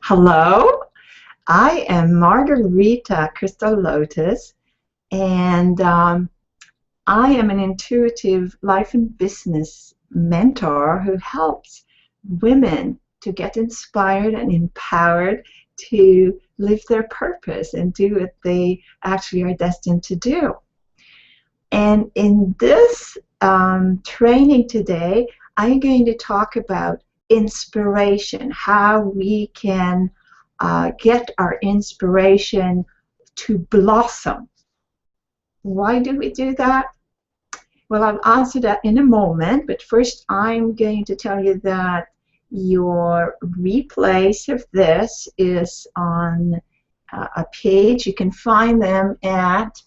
Hello, I am Margarita Crystal Lotus, and I am an intuitive life and business mentor who helps women to get inspired and empowered to live their purpose and do what they actually are destined to do. And in this training today, I'm going to talk about inspiration, how we can get our inspiration to blossom. Why do we do that? Well, I'll answer that in a moment, but first I'm going to tell you that your replays of this is on a page. You can find them at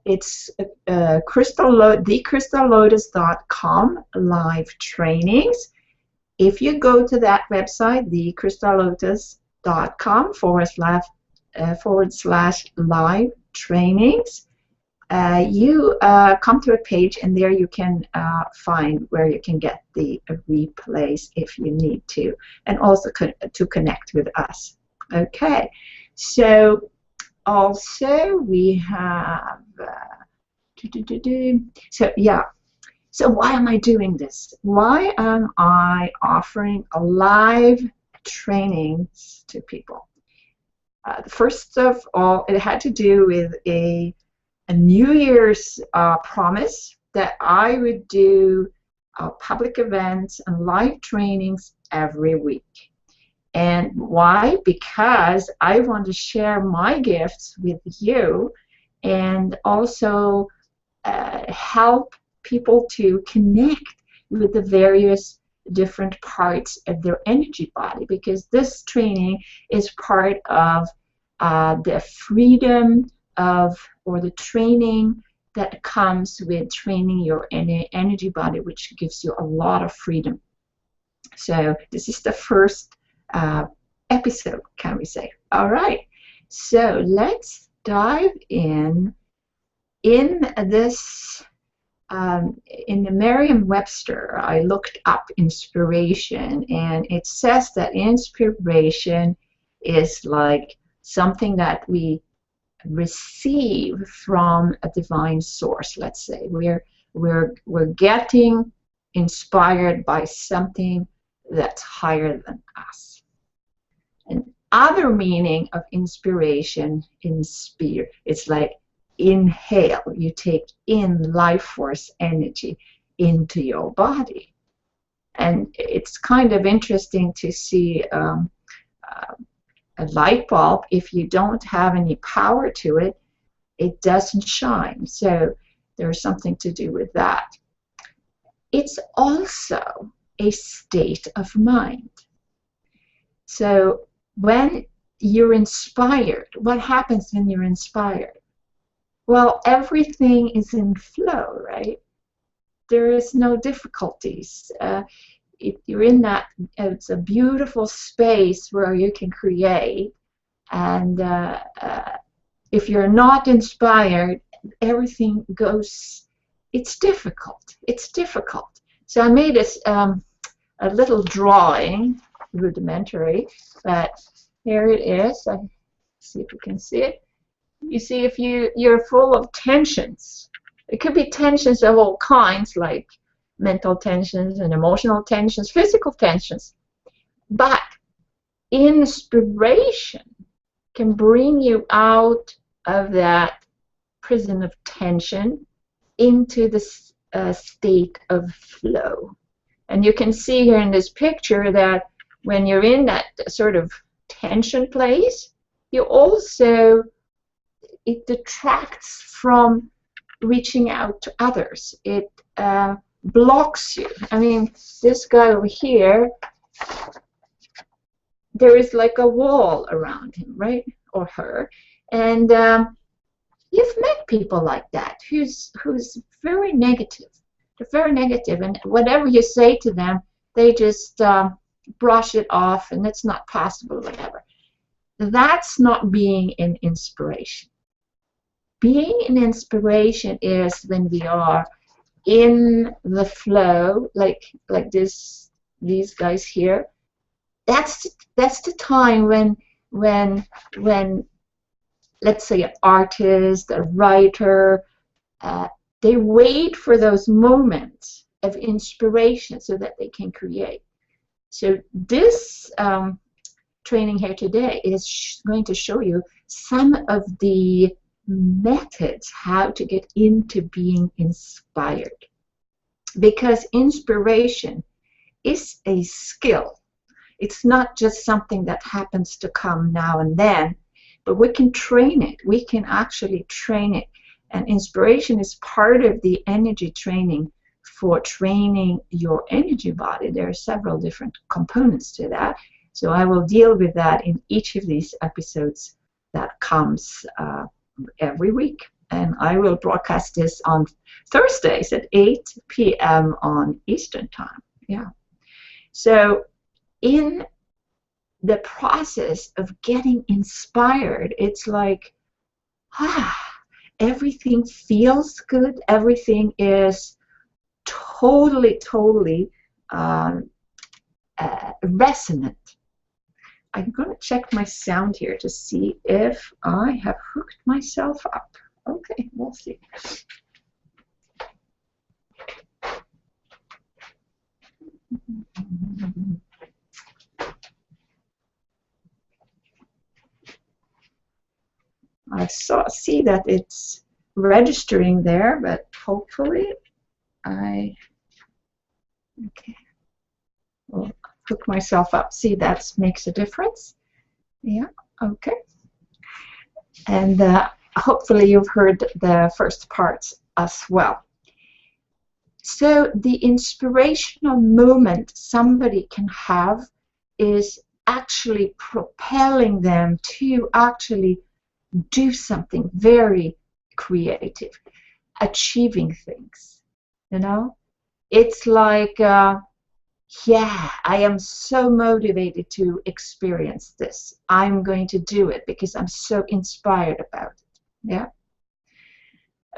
it's thecrystallotus.com live trainings. If you go to that website, thecrystallotus.com // live trainings, you come to a page, and there you can find where you can get the replays if you need to, and also to connect with us. Okay, so also we have so why am I doing this? Why am I offering a live trainings to people? First of all, it had to do with a New Year's promise that I would do public events and live trainings every week. And why? Because I want to share my gifts with you and also help people to connect with the various different parts of their energy body, because this training is part of the freedom of, or the training that comes with training your energy body, which gives you a lot of freedom. So this is the first episode, can we say. All right, so let's dive in this. In the Merriam-Webster, I looked up inspiration, and it says that inspiration is like something that we receive from a divine source. Let's say we're getting inspired by something that's higher than us. And other meaning of inspiration, it's like inhale. You take in life force energy into your body. And it's kind of interesting to see a light bulb. If you don't have any power to it, it doesn't shine. So there's something to do with that. It's also a state of mind. So when you're inspired, what happens when you're inspired? Well, everything is in flow, right? There is no difficulties. You're in that, it's a beautiful space where you can create. And if you're not inspired, everything goes, it's difficult. It's difficult. So I made this a little drawing, rudimentary, but here it is. Let's see if you can see it. You see, if you're full of tensions, it could be tensions of all kinds, like mental tensions and emotional tensions, physical tensions. But inspiration can bring you out of that prison of tension into this state of flow. And you can see here in this picture that when you're in that sort of tension place, you also, it detracts from reaching out to others. It blocks you. I mean, this guy over here, there is like a wall around him, right? Or her. And you've met people like that who's very negative. They're very negative, and whatever you say to them, they just brush it off, and it's not possible, whatever. That's not being in inspiration. Being in inspiration is when we are in the flow, like this these guys here, that's the time when when let's say an artist, a writer, uh, they wait for those moments of inspiration so that they can create. So this training here today is going to show you some of the methods how to get into being inspired, because inspiration is a skill. It's not just something that happens to come now and then, but we can train it. We can actually train it. And inspiration is part of the energy training for training your energy body. There are several different components to that. So I will deal with that in each of these episodes that comes every week. And I will broadcast this on Thursdays at 8 p.m. on Eastern Time. Yeah. So in the process of getting inspired, it's like, everything feels good. Everything is totally resonant. I'm going to check my sound here to see if I have hooked myself up. Okay, we'll see. I see that it's registering there, but hopefully okay. Well, hook myself up. See, that makes a difference. Yeah, okay. And hopefully you've heard the first parts as well. So the inspirational moment somebody can have is actually propelling them to actually do something very creative, achieving things. You know, it's like, yeah, I am so motivated to experience this. I'm going to do it because I'm so inspired about it. Yeah.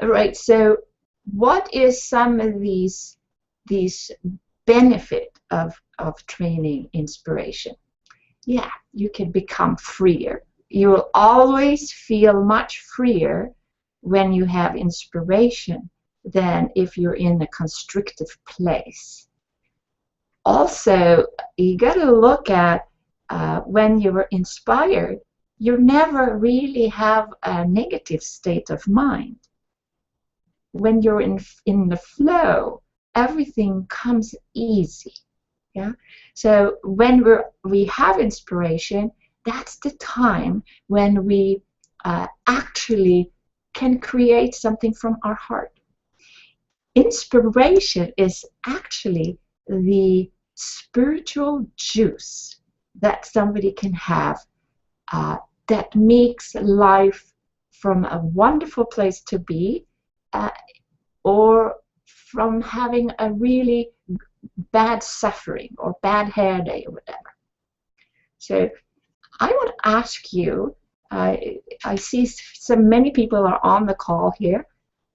All right. So, what is some of these benefit of training inspiration? Yeah, you can become freer. You will always feel much freer when you have inspiration than if you're in a constrictive place. Also, you got to look at when you are inspired, you never really have a negative state of mind. When you're in the flow, everything comes easy. Yeah. So when we have inspiration, that's the time when we actually can create something from our heart. Inspiration is actually the spiritual juice that somebody can have that makes life from a wonderful place to be or from having a really bad suffering or bad hair day or whatever. So I would ask you, I see so many people are on the call here.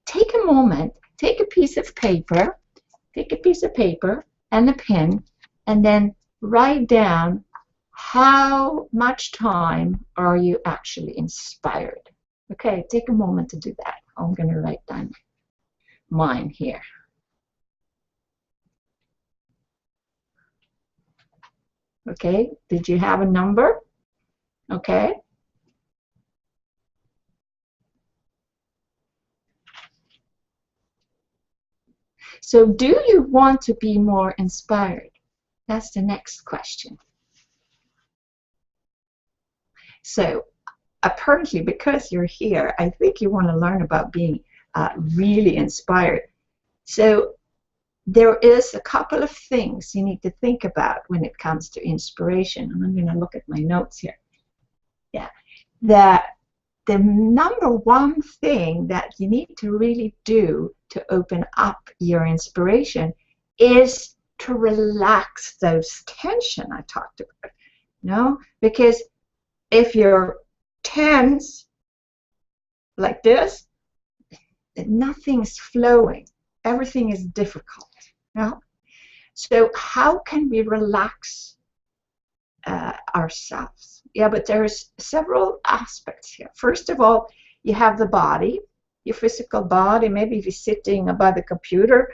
Take a moment, take a piece of paper and a pen, and then write down how much time are you actually inspired. Okay, take a moment to do that. I'm going to write down mine here. Okay, did you have a number? Okay. So do you want to be more inspired? That's the next question. So apparently, because you're here, I think you want to learn about being really inspired. So there is a couple of things you need to think about when it comes to inspiration. And I'm going to look at my notes here. Yeah. The number one thing that you need to really do to open up your inspiration is to relax those tension I talked about. You know? Because if you're tense like this, nothing's flowing. Everything is difficult. You know? So how can we relax ourselves? Yeah, but there's several aspects here. First of all, you have the body, your physical body. Maybe if you're sitting by the computer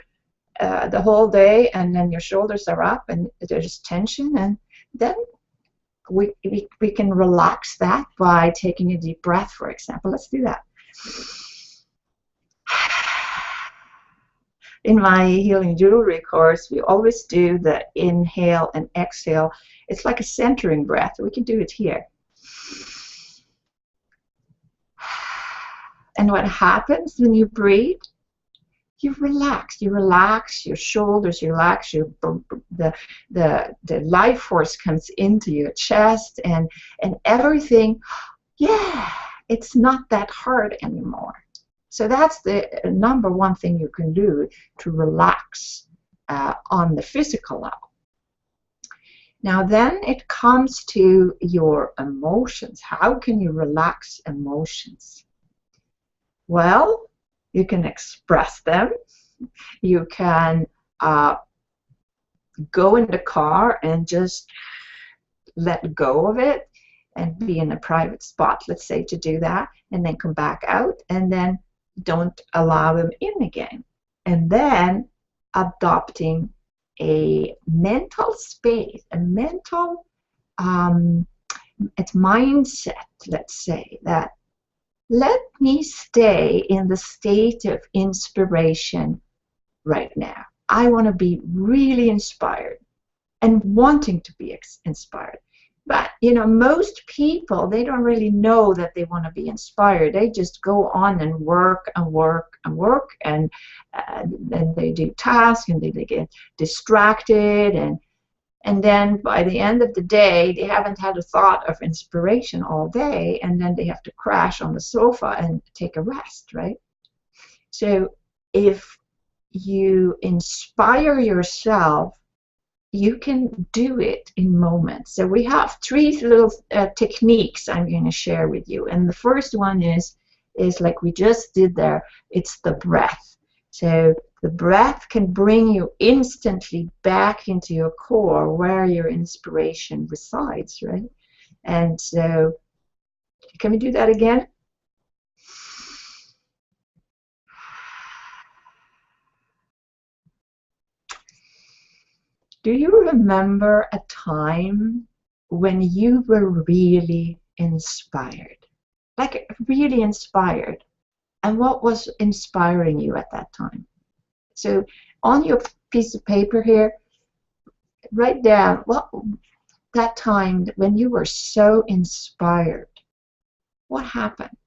the whole day, and then your shoulders are up and there's tension, and then we can relax that by taking a deep breath, for example. Let's do that. In my healing jewelry course, we always do the inhale and exhale. It's like a centering breath. We can do it here. And what happens when you breathe? You relax. You relax your shoulders. You relax your the life force comes into your chest, and everything. Yeah, it's not that hard anymore. So that's the number one thing you can do to relax on the physical level. Now then it comes to your emotions. How can you relax emotions? Well, you can express them. You can go in the car and just let go of it and be in a private spot, let's say, to do that, and then come back out, and then don't allow them in again. And then adopting a mental space, a mental it's mindset, let's say, that let me stay in the state of inspiration right now. I want to be really inspired and wanting to be inspired. But, you know, most people, they don't really know that they want to be inspired. They just go on and work and work and work, and they do tasks, and they get distracted, and then by the end of the day, they haven't had a thought of inspiration all day, and then they have to crash on the sofa and take a rest, right? So if you inspire yourself, you can do it in moments. So we have three little techniques I'm going to share with you. And the first one is like we just did there. It's the breath. So the breath can bring you instantly back into your core where your inspiration resides, right? And so can we do that again? Do you remember a time when you were really inspired? Like really inspired. And what was inspiring you at that time? So on your piece of paper here, write down what that time when you were so inspired. What happened?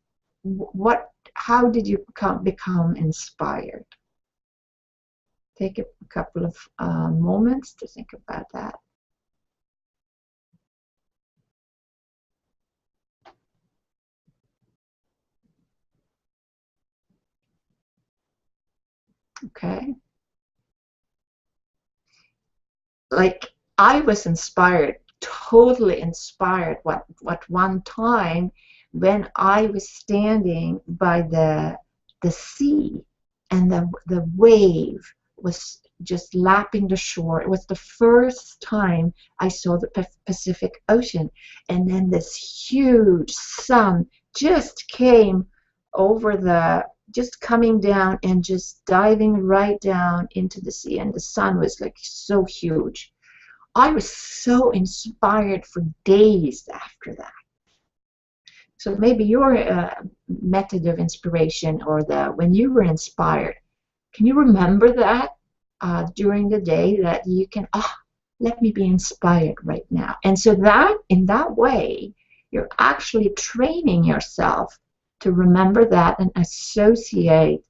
How did you become inspired? Take a couple of moments to think about that. Okay. Like I was inspired, totally inspired. What one time when I was standing by the sea, and the wave was just lapping the shore. It was the first time I saw the Pacific Ocean, and then this huge sun just came over just coming down and just diving right down into the sea, and the sun was like so huge. I was so inspired for days after that. So maybe your method of inspiration, or when you were inspired, can you remember that during the day, that you can, let me be inspired right now. And so that in that way, you're actually training yourself to remember that and associate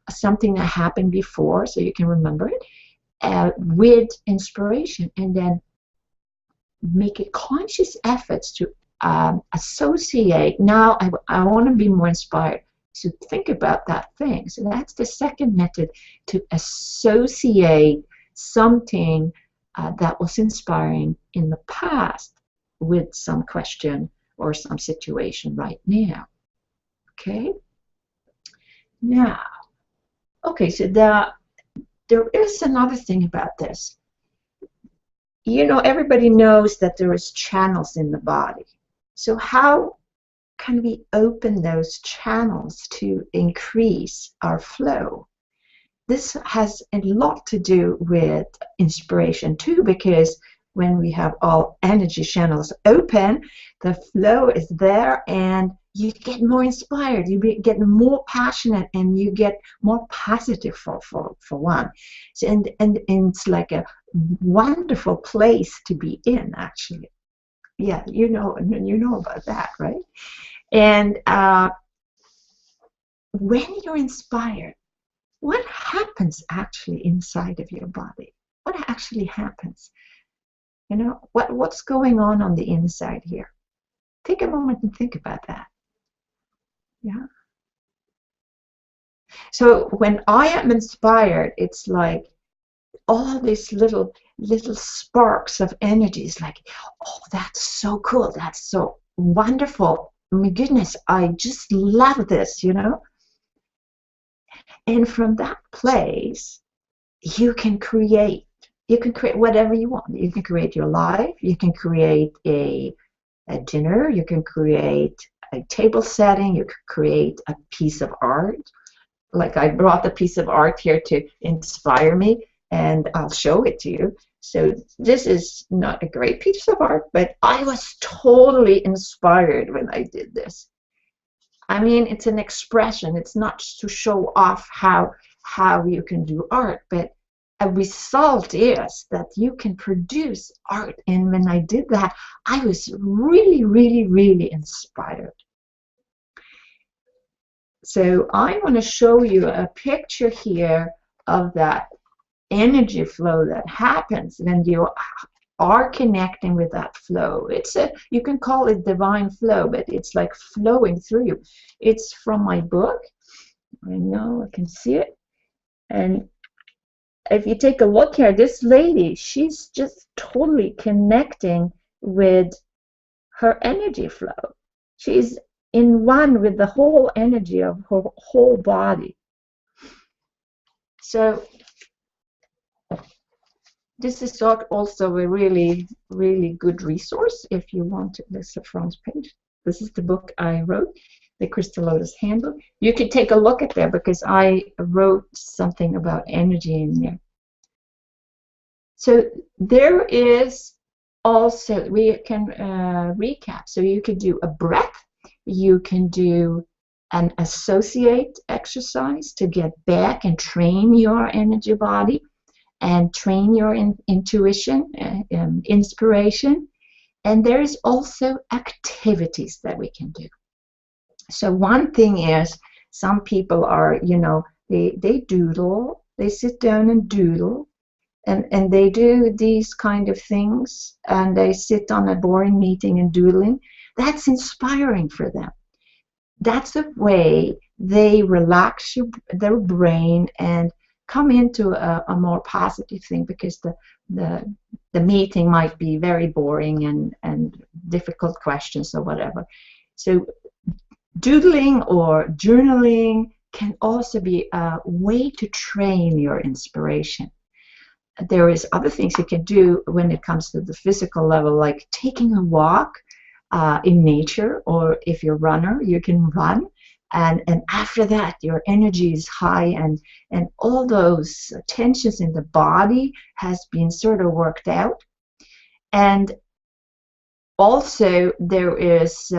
something that happened before, so you can remember it, with inspiration, and then make a conscious effort to associate. Now I want to be more inspired, to think about that thing. So that's the second method, to associate something that was inspiring in the past with some question or some situation right now. Okay? Now, okay, so there is another thing about this. you know, everybody knows that there is channels in the body. So how can we open those channels to increase our flow? This has a lot to do with inspiration too, because when we have all energy channels open, the flow is there and you get more inspired, you get more passionate, and you get more positive for one. So, and it's like a wonderful place to be in, actually. Yeah, you know about that, right? And when you're inspired, what happens actually inside of your body? What actually happens? You know, what's going on the inside here? Take a moment and think about that. Yeah. So when I am inspired, it's like all these little sparks of energy. It's like, oh, that's so cool. That's so wonderful. My goodness, I just love this, you know? And from that place, you can create. You can create whatever you want. You can create your life. You can create a dinner. You can create a table setting. You can create a piece of art. Like I brought a piece of art here to inspire me, and I'll show it to you. So this is not a great piece of art, but I was totally inspired when I did this. I mean, it's an expression. It's not to show off how you can do art, but a result is that you can produce art. And when I did that, I was really, really, really inspired. So I want to show you a picture here of that energy flow that happens when you are connecting with that flow. It's you can call it divine flow, but it's like flowing through you. It's from my book. I know I can see it. And if you take a look here, this lady, she's just totally connecting with her energy flow. She's in one with the whole energy of her whole body. So this is also a really, really good resource if you want to. This is the front page. This is the book I wrote, the Crystal Lotus Handbook. You can take a look at there because I wrote something about energy in there. So there is also, we can recap. So you could do a breath. You can do an associate exercise to get back and train your energy body and train your intuition, inspiration. And there's also activities that we can do. So one thing is, some people are, you know, they doodle, they sit down and doodle, and they do these kind of things, and they sit on a boring meeting and doodling. That's inspiring for them. That's a way they relax their brain and come into a more positive thing, because the meeting might be very boring and difficult questions or whatever. So doodling or journaling can also be a way to train your inspiration. There is other things you can do when it comes to the physical level, like taking a walk in nature, or if you're a runner, you can run. And after that, your energy is high, and all those tensions in the body has been sort of worked out. And also there is,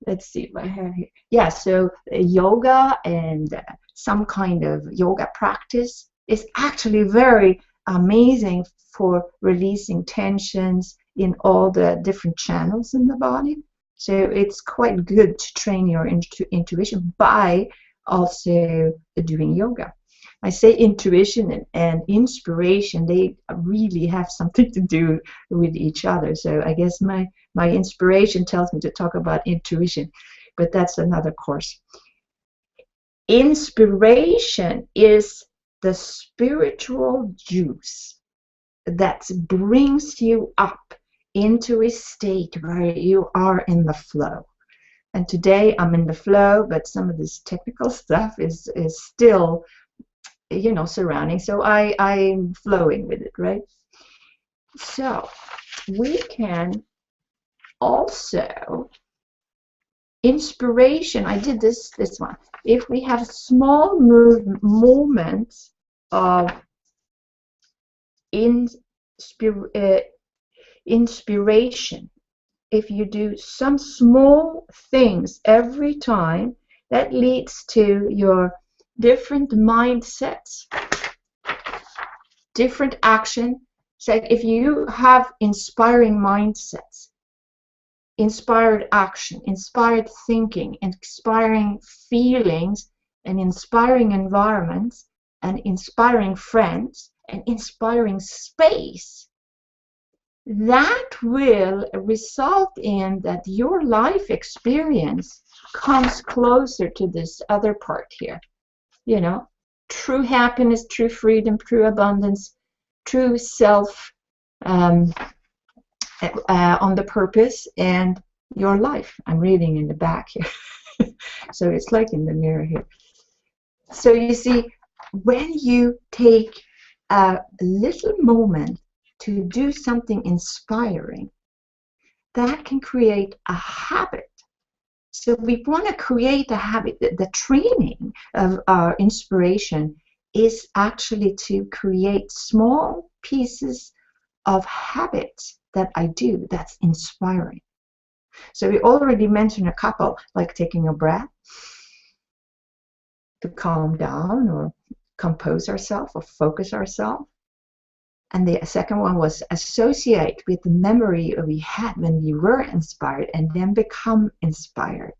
let's see what I have here. Yeah, so yoga and some kind of yoga practice is actually very amazing for releasing tensions in all the different channels in the body. So it's quite good to train your intuition by also doing yoga. I say intuition and inspiration, they really have something to do with each other. So I guess my inspiration tells me to talk about intuition, but that's another course. Inspiration is the spiritual juice that brings you up into a state where you are in the flow. And today I'm in the flow, but some of this technical stuff is still, you know, surrounding. So I'm flowing with it, right? So we can also, inspiration, I did this one. If we have small moments of inspiration, if you do some small things every time, that leads to your different mindsets, different action. So if you have inspiring mindsets, inspired action, inspired thinking, inspiring feelings, and inspiring environments, and inspiring friends, and inspiring space, that will result in that your life experience comes closer to this other part here. You know, true happiness, true freedom, true abundance, true self on the purpose and your life. I'm reading in the back here. So it's like in the mirror here. So you see, when you take a little moment to do something inspiring, that can create a habit. So we want to create a habit. The training of our inspiration is actually to create small pieces of habits that I do that's inspiring. So we already mentioned a couple, like taking a breath to calm down or compose ourselves or focus ourselves. And the second one was associate with the memory we had when we were inspired and then become inspired.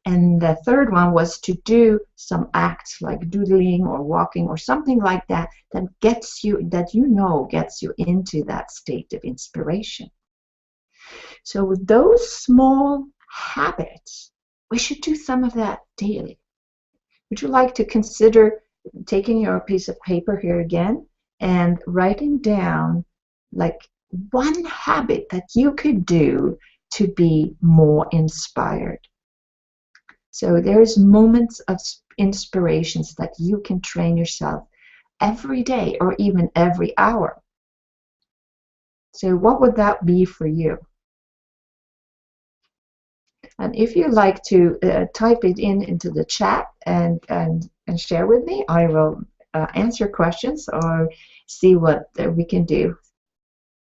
And the third one was to do some acts like doodling or walking or something like that that gets you, that you know gets you into that state of inspiration. So with those small habits, we should do some of that daily. Would you like to consider taking your piece of paper here again and writing down like one habit that you could do to be more inspired? So there's moments of inspirations that you can train yourself every day or even every hour. So what would that be for you? And if you like to type it into the chat and share with me, I will answer questions or see what we can do.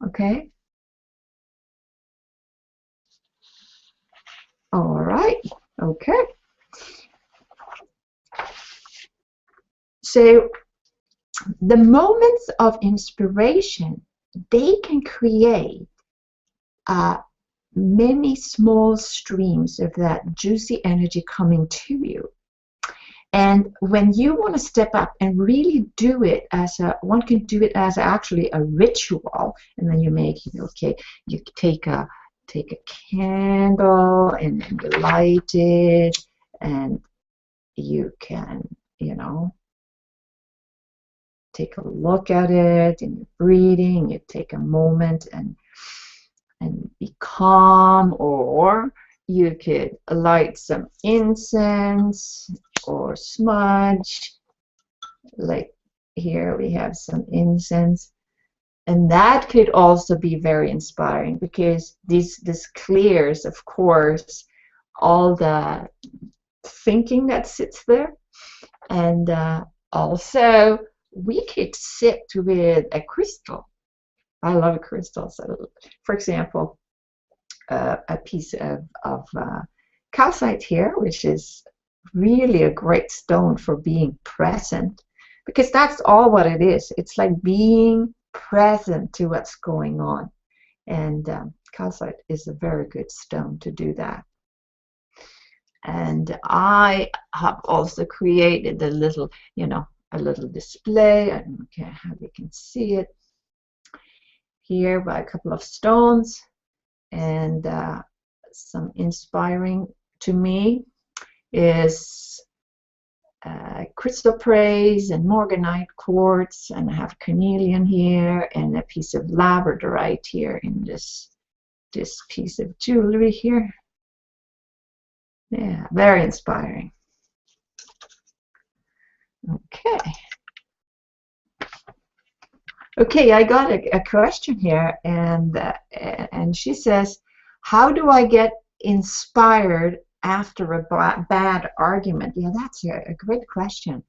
Okay? All right. Okay. So the moments of inspiration, they can create many small streams of that juicy energy coming to you. And when you want to step up and really do it as a, one can do it as actually a ritual, and then you make, okay, you take a candle and then you light it, and you can, take a look at it, and you're breathing, you take a moment and be calm, or you could light some incense or smudge. Like here we have some incense, and that could also be very inspiring because this clears, of course, all the thinking that sits there. And also we could sit with a crystal. I love crystals. For example, a piece of calcite here, which is really a great stone for being present, because that's all what it is. It's like being present to what's going on. And calcite is a very good stone to do that. And I have also created a little, a little display. I don't care how you can see it here by a couple of stones, and some inspiring to me is crystal praise and morganite quartz, and I have carnelian here and a piece of labradorite here in this piece of jewelry here. Yeah, very inspiring. Okay. Okay, I got a question here, and she says, "How do I get inspired after a bad argument?" Yeah, that's a great question.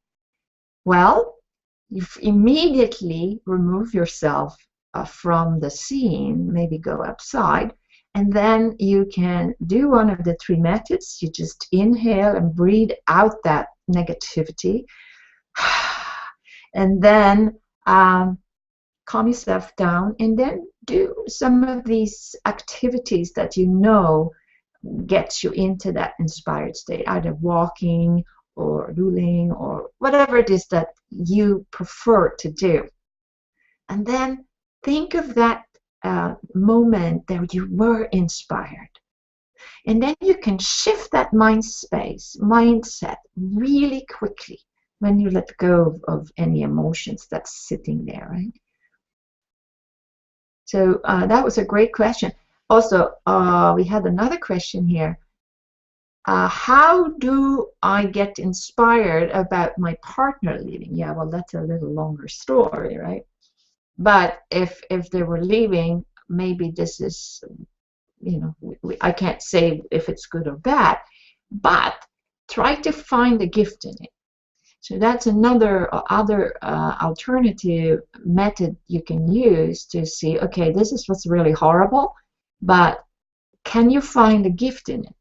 Well, you immediately remove yourself from the scene, maybe go outside, and then you can do one of the three methods. You just inhale and breathe out that negativity, and then calm yourself down, and then do some of these activities that you know gets you into that inspired state, either walking or doodling or whatever it is that you prefer to do. And then think of that moment that you were inspired. And then you can shift that mindset really quickly when you let go of any emotions that's sitting there, right? So that was a great question. Also, we had another question here. How do I get inspired about my partner leaving? Yeah, well, that's a little longer story, right? But if they were leaving, maybe this is, you know, I can't say if it's good or bad, but try to find a gift in it. So that's another other alternative method you can use to see, okay, this is what's really horrible, but can you find a gift in it?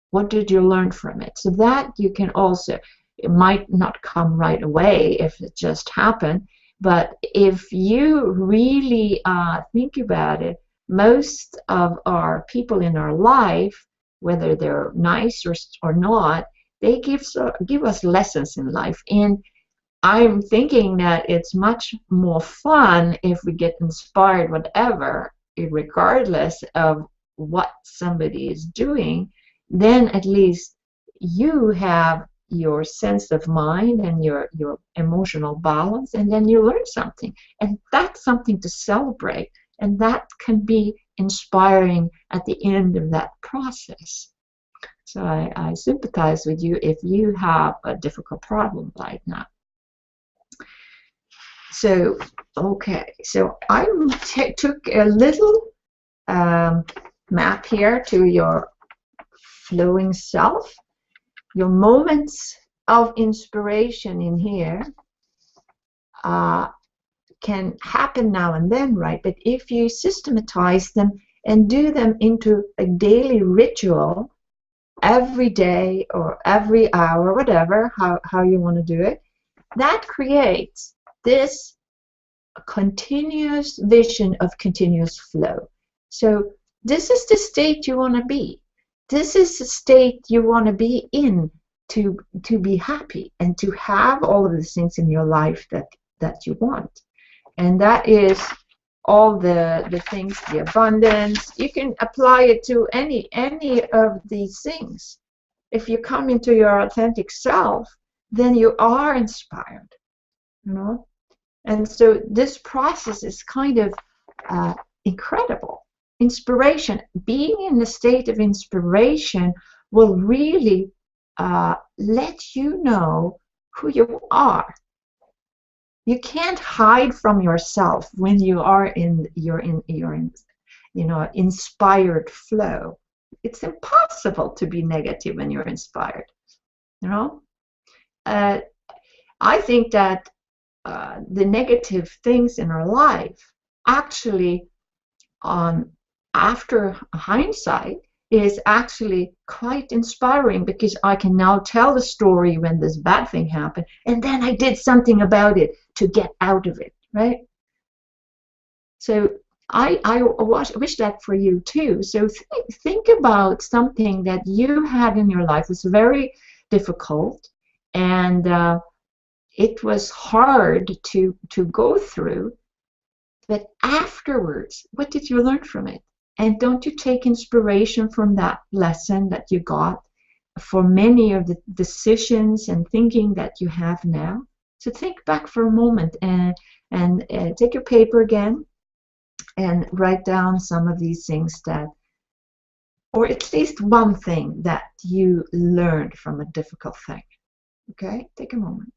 What did you learn from it? So that you can also, it might not come right away if it just happened, but if you really think about it, most of our people in our life, whether they're nice or not, they give us lessons in life. And I'm thinking that it's much more fun if we get inspired, whatever, regardless of what somebody is doing, then at least you have your sense of mind and your emotional balance, and then you learn something. And that's something to celebrate. And that can be inspiring at the end of that process. So I sympathize with you if you have a difficult problem right now. So, okay, so I took a little map here to your flowing self. Your moments of inspiration in here can happen now and then, right? But if you systematize them and do them into a daily ritual, every day or every hour, whatever, how you want to do it, that creates this continuous vision of continuous flow. So this is the state you want to be. This is the state you want to be in to be happy and to have all of the things in your life that you want. And that is all the things, the abundance. You can apply it to any of these things. If you come into your authentic self, then you are inspired, you know. And so this process is kind of incredible. Inspiration, being in the state of inspiration will really let you know who you are. You can't hide from yourself when you are in your inspired flow. It's impossible to be negative when you're inspired. You know, I think that the negative things in our life actually, after hindsight, is actually quite inspiring, because I can now tell the story when this bad thing happened, and then I did something about it to get out of it, right? So I wish that for you too. So think about something that you had in your life was very difficult, and it was hard to go through, but afterwards, what did you learn from it? And don't you take inspiration from that lesson that you got for many of the decisions and thinking that you have now? So think back for a moment and take your paper again and write down some of these things that, or at least one thing that you learned from a difficult thing. Okay, take a moment.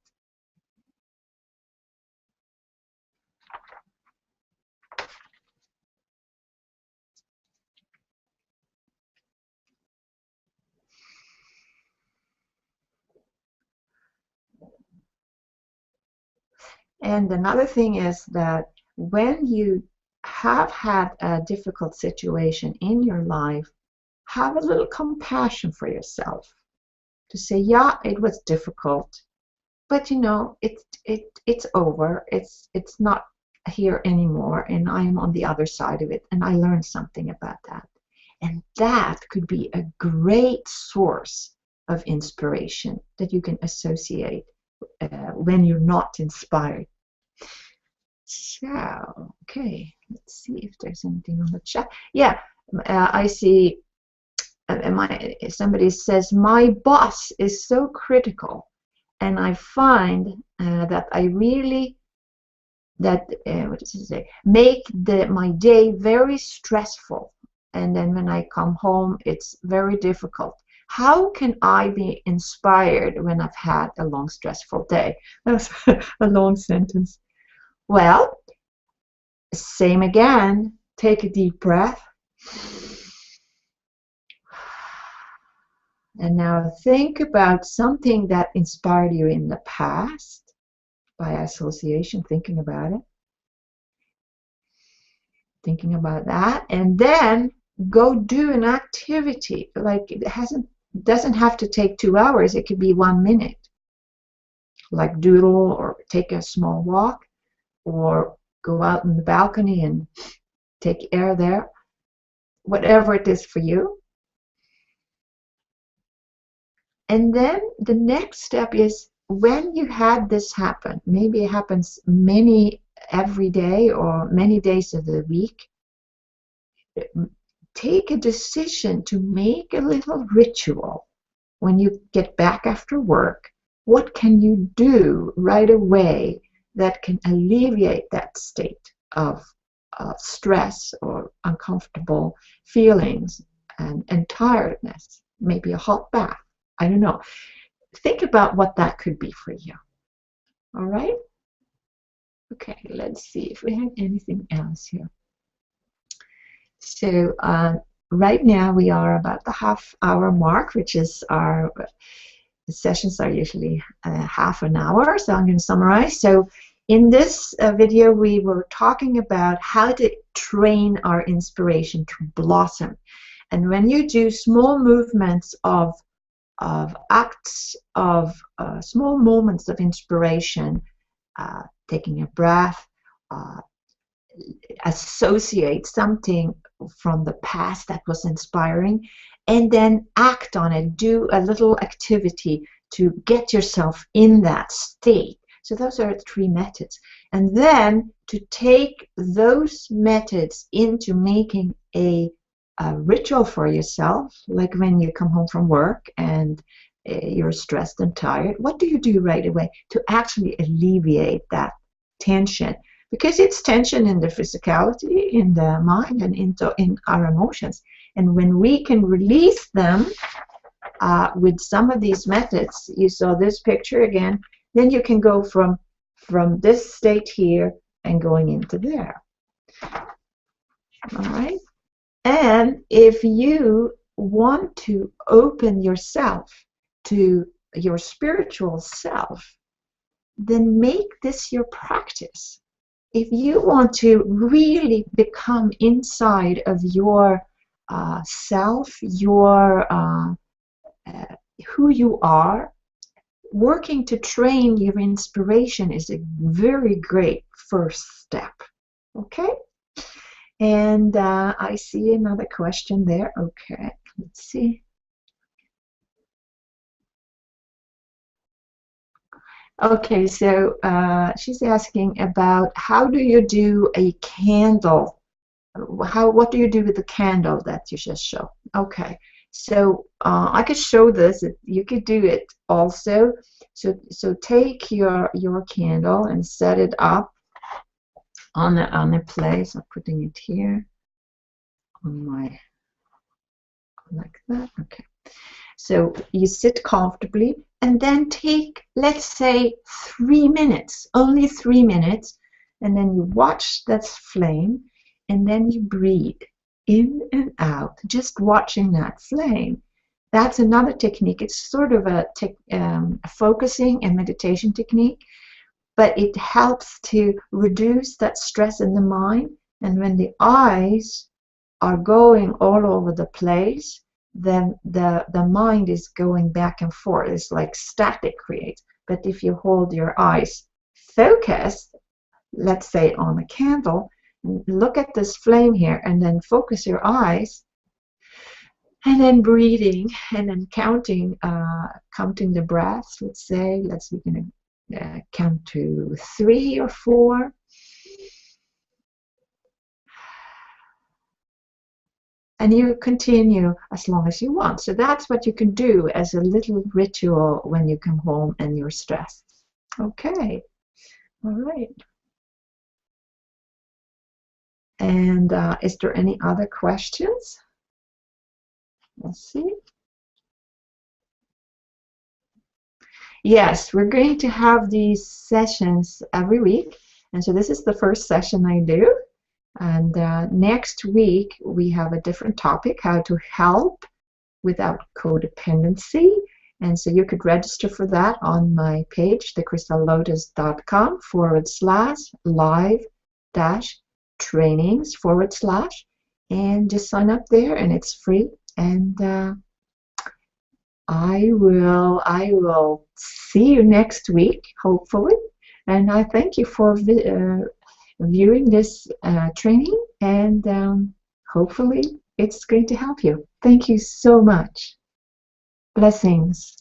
And another thing is that when you have had a difficult situation in your life, have a little compassion for yourself to say, yeah, it was difficult, but you know, it's over. It's not here anymore, and I'm on the other side of it, and I learned something about that. And that could be a great source of inspiration that you can associate when you're not inspired. So, okay, let's see if there's anything on the chat. Yeah, I see somebody says, my boss is so critical, and I find that I really, what does it say, make my day very stressful. And then when I come home, it's very difficult. How can I be inspired when I've had a long, stressful day? That's a long sentence. Well, same again. Take a deep breath. And now think about something that inspired you in the past by association, thinking about it. Thinking about that. And then go do an activity. Like it doesn't have to take 2 hours. It could be 1 minute. Like doodle or take a small walk or go out in the balcony and take air there. Whatever it is for you. And then the next step is when you had this happen, maybe it happens every day or many days of the week, take a decision to make a little ritual when you get back after work. What can you do right away that can alleviate that state of stress or uncomfortable feelings and tiredness? Maybe a hot bath. I don't know. Think about what that could be for you. All right? Okay, let's see if we have anything else here. So right now we are about the half-hour mark, which is the sessions are usually half an hour, so I'm going to summarize. So in this video, we were talking about how to train our inspiration to blossom. And when you do small movements of acts of small moments of inspiration, taking a breath, associate something from the past that was inspiring, and then act on it, do a little activity to get yourself in that state. So those are 3 methods. And then to take those methods into making a ritual for yourself, like when you come home from work and you're stressed and tired, what do you do right away to actually alleviate that tension? Because it's tension in the physicality, in the mind, and in our emotions. And when we can release them with some of these methods, you saw this picture again, then you can go from this state here and going into there. All right? And if you want to open yourself to your spiritual self, then make this your practice. If you want to really become inside of your self, your who you are, working to train your inspiration is a very great first step. Okay? And I see another question there. Okay, let's see. Okay, so she's asking about how do you do a candle? What do you do with the candle that you just showed? Okay, so I could show this. You could do it also. So take your candle and set it up on the place. I'm putting it here on my, like that. Okay. So you sit comfortably and then take, let's say, 3 minutes, only 3 minutes, and then you watch that flame, and then you breathe in and out, just watching that flame. That's another technique. It's sort of a focusing and meditation technique. but it helps to reduce that stress in the mind. And when the eyes are going all over the place, then the mind is going back and forth. It's like static creates. But if you hold your eyes focused, let's say on a candle, look at this flame here, and then focus your eyes, and then breathing, and then counting the breaths. Let's say, we're gonna count to 3 or 4. And you continue as long as you want. So that's what you can do as a little ritual when you come home and you're stressed. Okay, all right. And is there any other questions? Let's see. Yes, we're going to have these sessions every week. And so this is the first session I do. And next week, we have a different topic, how to help without codependency. And so you could register for that on my page, thecrystallotus.com/live-trainings/ and just sign up there, and it's free. And I will see you next week, hopefully. And I thank you for viewing this training, and hopefully it's going to help you. Thank you so much. Blessings.